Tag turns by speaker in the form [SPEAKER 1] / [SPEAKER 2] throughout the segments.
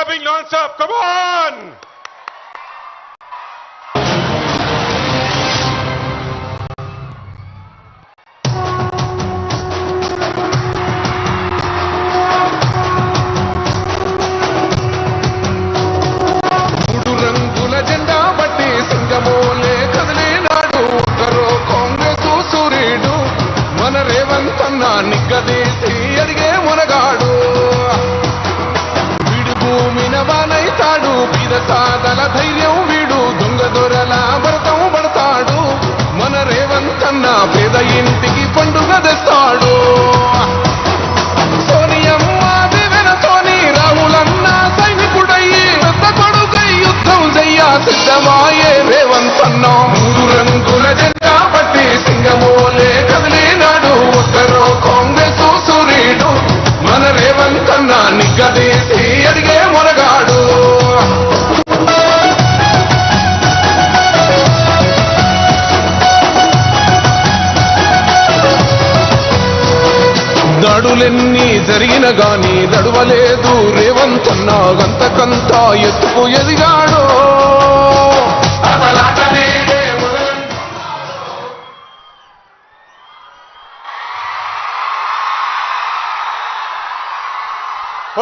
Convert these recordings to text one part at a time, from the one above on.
[SPEAKER 1] clapping non-stop. Come on!
[SPEAKER 2] నిగ్గదీసి అడిగే మునగాడు వీడు భూమిన బానైతాడు బీద సాదల ధైర్యం వీడు దొంగ దొరల భరతం పడతాడు మన రేవంతన్న పేద ఇంటికి పండుగ తెస్తాడు సోనియమ్మ దివెనతోని రాహులన్న సైనికుడయ్యి పెద్ద కొడుకై యుద్ధం చెయ్య సిద్ధమాయే రేవంతన్న మూడు రంగుల జెండా పట్టి సింగమోలే కదిలినాడు ఒక్కరో కాంగ్రెస్ సూర్యుడు మన రేవంతన్న నిగ్గదీసి అడిగే మొనగాడు దాడులెన్ని జరిగిన గాని దడువలేదు రేవంతన్న గంతకంతా ఎత్తుకు ఎదిగాడు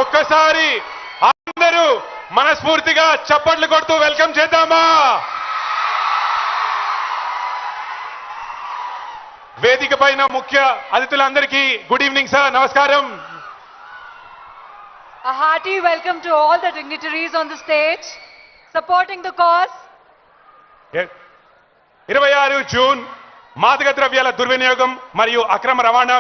[SPEAKER 1] ఒక్కసారి అందరూ మనస్ఫూర్తిగా చప్పట్లు కొడుతూ వెల్కమ్ చేద్దామా? వేదిక పైన ముఖ్య అతిథులందరికీ గుడ్ ఈవినింగ్ సార్, నమస్కారం.
[SPEAKER 3] A hearty welcome to all the dignitaries on the stage supporting the cause.
[SPEAKER 1] 26 June మాదక ద్రవ్యాల దుర్వినియోగం మరియు అక్రమ రవాణా